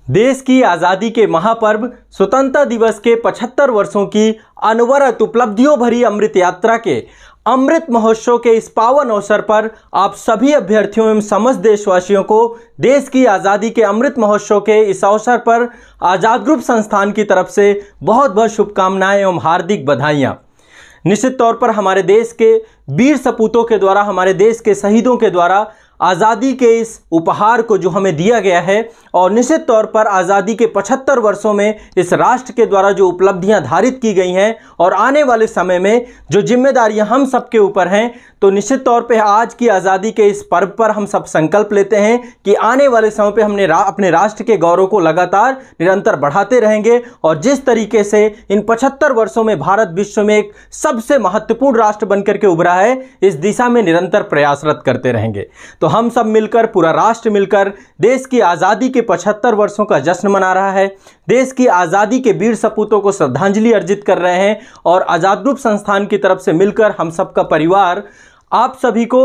देश की आज़ादी के महापर्व स्वतंत्रता दिवस के 75 वर्षों की अनवरत उपलब्धियों भरी अमृत यात्रा के अमृत महोत्सव के इस पावन अवसर पर आप सभी अभ्यर्थियों एवं समस्त देशवासियों को देश की आज़ादी के अमृत महोत्सव के इस अवसर पर आज़ाद ग्रुप संस्थान की तरफ से बहुत बहुत शुभकामनाएं एवं हार्दिक बधाइयाँ। निश्चित तौर पर हमारे देश के वीर सपूतों के द्वारा, हमारे देश के शहीदों के द्वारा आज़ादी के इस उपहार को जो हमें दिया गया है और निश्चित तौर पर आज़ादी के 75 वर्षों में इस राष्ट्र के द्वारा जो उपलब्धियां धारित की गई हैं और आने वाले समय में जो जिम्मेदारियां हम सबके ऊपर हैं, तो निश्चित तौर पे आज की आज़ादी के इस पर्व पर हम सब संकल्प लेते हैं कि आने वाले समय पे हमने अपने राष्ट्र के गौरव को लगातार निरंतर बढ़ाते रहेंगे और जिस तरीके से इन 75 वर्षों में भारत विश्व में एक सबसे महत्वपूर्ण राष्ट्र बनकर के उभरा है, इस दिशा में निरंतर प्रयासरत करते रहेंगे। तो हम सब मिलकर, पूरा राष्ट्र मिलकर देश की आज़ादी के 75 वर्षों का जश्न मना रहा है, देश की आज़ादी के वीर सपूतों को श्रद्धांजलि अर्जित कर रहे हैं और आज़ाद ग्रुप संस्थान की तरफ से मिलकर हम सबका परिवार आप सभी को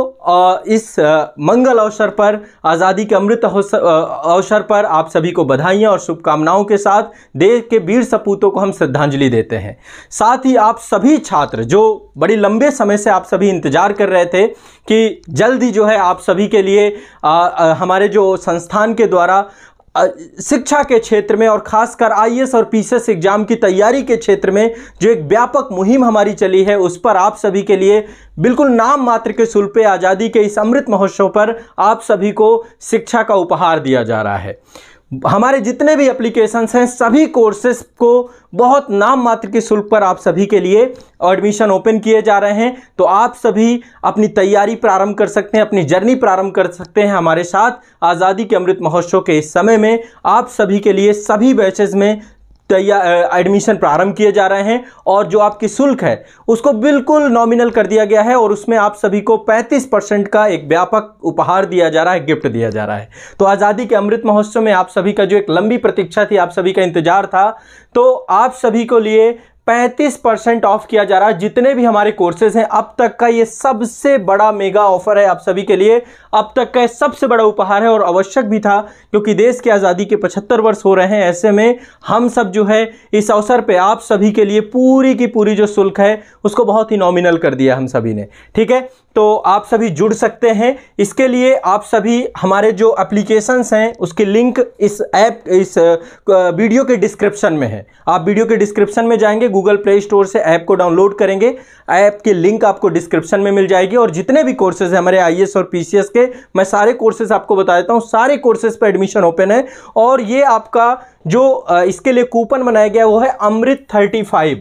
इस मंगल अवसर पर, आज़ादी के अमृत अवसर पर आप सभी को बधाइयाँ और शुभकामनाओं के साथ देश के वीर सपूतों को हम श्रद्धांजलि देते हैं। साथ ही आप सभी छात्र जो बड़ी लंबे समय से आप सभी इंतजार कर रहे थे कि जल्दी जो है आप सभी के लिए हमारे जो संस्थान के द्वारा शिक्षा के क्षेत्र में और खासकर आईएएस और पीसीएस एग्जाम की तैयारी के क्षेत्र में जो एक व्यापक मुहिम हमारी चली है, उस पर आप सभी के लिए बिल्कुल नाम मात्र के शुल्क पे आज़ादी के इस अमृत महोत्सव पर आप सभी को शिक्षा का उपहार दिया जा रहा है। हमारे जितने भी एप्लीकेशंस हैं, सभी कोर्सेज को बहुत नाम मात्र के शुल्क पर आप सभी के लिए एडमिशन ओपन किए जा रहे हैं। तो आप सभी अपनी तैयारी प्रारंभ कर सकते हैं, अपनी जर्नी प्रारंभ कर सकते हैं हमारे साथ। आज़ादी के अमृत महोत्सव के इस समय में आप सभी के लिए सभी बैचेज में एडमिशन प्रारंभ किए जा रहे हैं और जो आपकी शुल्क है उसको बिल्कुल नॉमिनल कर दिया गया है और उसमें आप सभी को 35% का एक व्यापक उपहार दिया जा रहा है, गिफ्ट दिया जा रहा है। तो आज़ादी के अमृत महोत्सव में आप सभी का जो एक लंबी प्रतीक्षा थी, आप सभी का इंतजार था, तो आप सभी को लिए 35% ऑफ किया जा रहा है। जितने भी हमारे कोर्सेज हैं, अब तक का ये सबसे बड़ा मेगा ऑफर है आप सभी के लिए, अब तक का सबसे बड़ा उपहार है और आवश्यक भी था क्योंकि देश की आज़ादी के 75 वर्ष हो रहे हैं। ऐसे में हम सब जो है इस अवसर पे आप सभी के लिए पूरी की पूरी जो शुल्क है उसको बहुत ही नॉमिनल कर दिया हम सभी ने। ठीक है, तो आप सभी जुड़ सकते हैं। इसके लिए आप सभी हमारे जो एप्लीकेशंस हैं उसकी लिंक इस वीडियो के डिस्क्रिप्शन में है। आप वीडियो के डिस्क्रिप्शन में जाएंगे, गूगल प्ले स्टोर से ऐप को डाउनलोड करेंगे, ऐप की लिंक आपको डिस्क्रिप्शन में मिल जाएगी और जितने भी कोर्सेज हैं हमारे आईएएस और पीसीएस के, मैं सारे कोर्सेज आपको बता देता हूं। सारे कोर्सेज पर एडमिशन ओपन है और ये आपका जो इसके लिए कूपन बनाया गया वो है अमृत 35।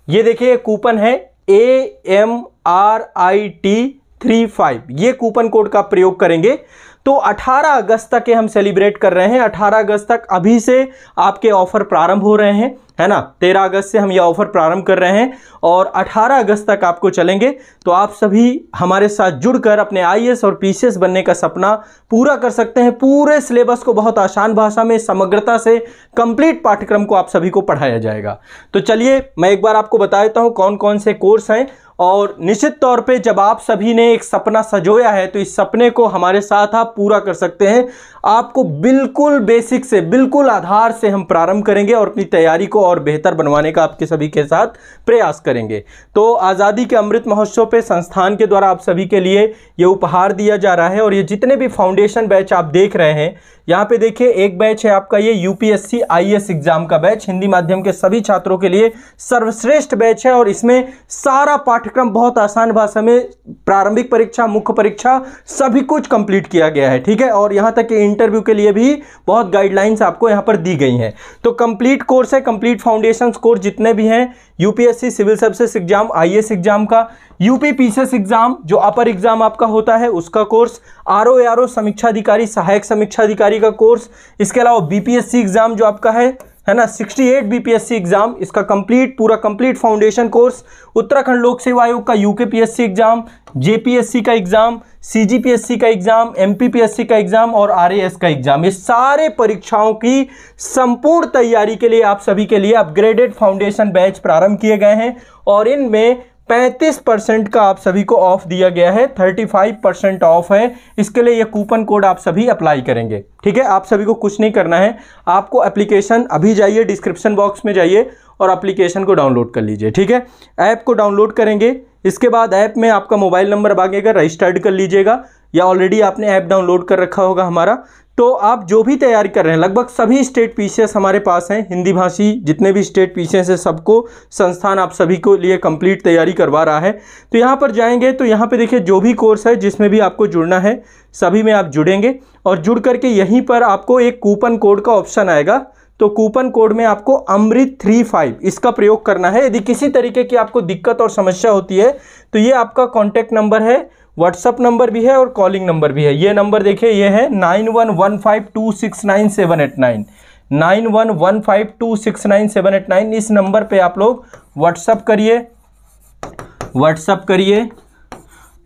ये देखिए कूपन है AMRIT35। ये कूपन कोड का प्रयोग करेंगे तो 18 अगस्त तक के हम सेलिब्रेट कर रहे हैं। 18 अगस्त तक अभी से आपके ऑफर प्रारंभ हो रहे हैं, है ना। 13 अगस्त से हम ये ऑफर प्रारंभ कर रहे हैं और 18 अगस्त तक आपको चलेंगे। तो आप सभी हमारे साथ जुड़कर अपने आईएएस और पीसीएस बनने का सपना पूरा कर सकते हैं। पूरे सिलेबस को बहुत आसान भाषा में, समग्रता से कंप्लीट पाठ्यक्रम को आप सभी को पढ़ाया जाएगा। तो चलिए मैं एक बार आपको बता देता हूँ कौन कौन से कोर्स हैं और निश्चित तौर पे जब आप सभी ने एक सपना सजोया है तो इस सपने को हमारे साथ आप पूरा कर सकते हैं। आपको बिल्कुल बेसिक से, बिल्कुल आधार से हम प्रारंभ करेंगे और अपनी तैयारी को और बेहतर बनवाने का आपके सभी के साथ प्रयास करेंगे। तो आज़ादी के अमृत महोत्सव पे संस्थान के द्वारा आप सभी के लिए ये उपहार दिया जा रहा है और ये जितने भी फाउंडेशन बैच आप देख रहे हैं, यहाँ पे देखिए एक बैच है आपका ये यूपीएससी आईएएस एग्जाम का बैच, हिंदी माध्यम के सभी छात्रों के लिए सर्वश्रेष्ठ बैच है और इसमें सारा पाठ्यक्रम बहुत आसान भाषा में, प्रारंभिक परीक्षा, मुख्य परीक्षा, सभी कुछ कंप्लीट किया गया है। ठीक है, और यहाँ तक कि इंटरव्यू के लिए भी बहुत गाइडलाइंस आपको यहाँ पर दी गई हैं। तो कंप्लीट कोर्स है, कंप्लीट फाउंडेशन कोर्स जितने भी हैं, UPSC civil services exam, IAS exam का, यूपी पीसीएस एग्जाम जो अपर एग्जाम आपका होता है उसका कोर्स, आरओ समीक्षा अधिकारी, सहायक समीक्षा अधिकारी का कोर्स, इसके अलावा बीपीएससी एग्जाम जो आपका है ना, 68 बीपीएससी एग्जाम, इसका पूरा कंप्लीट फाउंडेशन कोर्स, उत्तराखंड लोक सेवा आयोग का यूकेपीएससी एग्जाम, जेपीएससी का एग्जाम, सीजीपीएससी का एग्जाम, एमपीपीएससी का एग्जाम और आरएएस का एग्जाम, ये सारे परीक्षाओं की संपूर्ण तैयारी के लिए आप सभी के लिए अपग्रेडेड फाउंडेशन बैच प्रारंभ किए गए हैं और इनमें 35% का आप सभी को ऑफ दिया गया है, 35% ऑफ है। इसके लिए ये कूपन कोड आप सभी अप्लाई करेंगे। ठीक है, आप सभी को कुछ नहीं करना है, आपको एप्लीकेशन अभी जाइए, डिस्क्रिप्शन बॉक्स में जाइए और एप्लीकेशन को डाउनलोड कर लीजिए। ठीक है, ऐप को डाउनलोड करेंगे, इसके बाद ऐप में आपका मोबाइल नंबर मांगेगा, रजिस्टर्ड कर लीजिएगा, या ऑलरेडी आपने ऐप डाउनलोड कर रखा होगा हमारा। तो आप जो भी तैयारी कर रहे हैं, लगभग सभी स्टेट पीसीएस हमारे पास हैं, हिंदी भाषी जितने भी स्टेट पीसीएस है सबको संस्थान आप सभी को लिए कंप्लीट तैयारी करवा रहा है। तो यहाँ पर जाएंगे तो यहाँ पे देखिए जो भी कोर्स है जिसमें भी आपको जुड़ना है सभी में आप जुड़ेंगे, और जुड़ करके यहीं पर आपको एक कूपन कोड का ऑप्शन आएगा। तो कूपन कोड में आपको अमृत 35 इसका प्रयोग करना है। यदि किसी तरीके की आपको दिक्कत और समस्या होती है तो ये आपका कॉन्टैक्ट नंबर है, व्हाट्सअप नंबर भी है और कॉलिंग नंबर भी है। ये नंबर देखिए, ये है 9115269789, 9115269789। इस नंबर पे आप लोग व्हाट्सअप करिए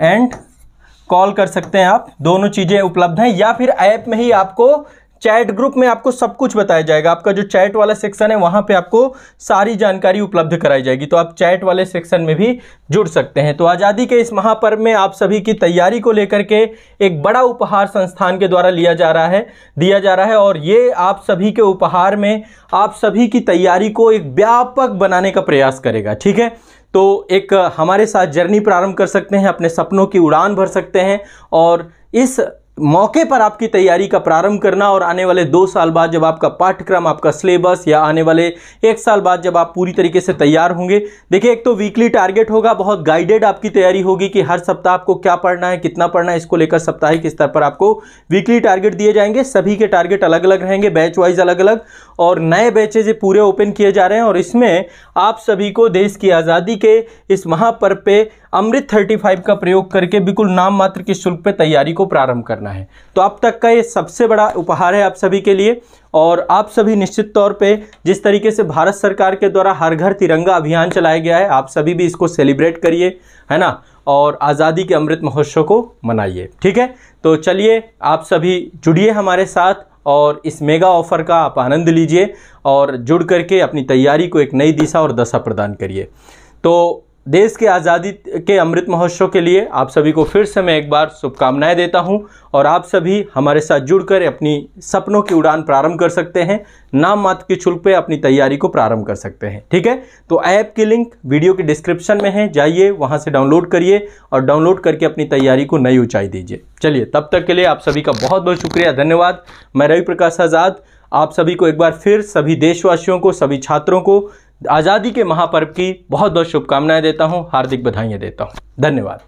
एंड कॉल कर सकते हैं आप, दोनों चीज़ें उपलब्ध हैं। या फिर ऐप में ही आपको चैट ग्रुप में आपको सब कुछ बताया जाएगा, आपका जो चैट वाला सेक्शन है वहाँ पे आपको सारी जानकारी उपलब्ध कराई जाएगी, तो आप चैट वाले सेक्शन में भी जुड़ सकते हैं। तो आज़ादी के इस महापर्व में आप सभी की तैयारी को लेकर के एक बड़ा उपहार संस्थान के द्वारा दिया जा रहा है, और ये आप सभी के उपहार में आप सभी की तैयारी को एक व्यापक बनाने का प्रयास करेगा। ठीक है, तो एक हमारे साथ जर्नी प्रारंभ कर सकते हैं, अपने सपनों की उड़ान भर सकते हैं, और इस मौके पर आपकी तैयारी का प्रारंभ करना, और आने वाले 2 साल बाद जब आपका पाठ्यक्रम, आपका सिलेबस, या आने वाले 1 साल बाद जब आप पूरी तरीके से तैयार होंगे। देखिए, एक तो वीकली टारगेट होगा, बहुत गाइडेड आपकी तैयारी होगी कि हर सप्ताह आपको क्या पढ़ना है, कितना पढ़ना है, इसको लेकर साप्ताहिक स्तर पर आपको वीकली टारगेट दिए जाएंगे। सभी के टारगेट अलग अलग रहेंगे, बैच वाइज अलग अलग, और नए बैचेज पूरे ओपन किए जा रहे हैं। और इसमें आप सभी को देश की आज़ादी के इस महापर्व पे अमृत 35 का प्रयोग करके बिल्कुल नाम मात्र के शुल्क पे तैयारी को प्रारंभ करना है। तो अब तक का ये सबसे बड़ा उपहार है आप सभी के लिए। और आप सभी निश्चित तौर पे जिस तरीके से भारत सरकार के द्वारा हर घर तिरंगा अभियान चलाया गया है, आप सभी भी इसको सेलिब्रेट करिए, है ना, और आज़ादी के अमृत महोत्सव को मनाइए। ठीक है, तो चलिए आप सभी जुड़िए हमारे साथ और इस मेगा ऑफर का आप आनंद लीजिए, और जुड़ करके अपनी तैयारी को एक नई दिशा और दशा प्रदान करिए। तो देश के आज़ादी के अमृत महोत्सव के लिए आप सभी को फिर से मैं एक बार शुभकामनाएं देता हूं, और आप सभी हमारे साथ जुड़कर अपनी सपनों की उड़ान प्रारंभ कर सकते हैं, नाम मात्र के शुल्क पे अपनी तैयारी को प्रारंभ कर सकते हैं। ठीक है, तो ऐप की लिंक वीडियो के डिस्क्रिप्शन में है, जाइए वहां से डाउनलोड करिए और डाउनलोड करके अपनी तैयारी को नई ऊंचाई दीजिए। चलिए, तब तक के लिए आप सभी का बहुत बहुत शुक्रिया, धन्यवाद। मैं रवि प्रकाश आज़ाद आप सभी को एक बार फिर, सभी देशवासियों को, सभी छात्रों को आज़ादी के महापर्व की बहुत बहुत शुभकामनाएं देता हूं, हार्दिक बधाइयां देता हूं। धन्यवाद।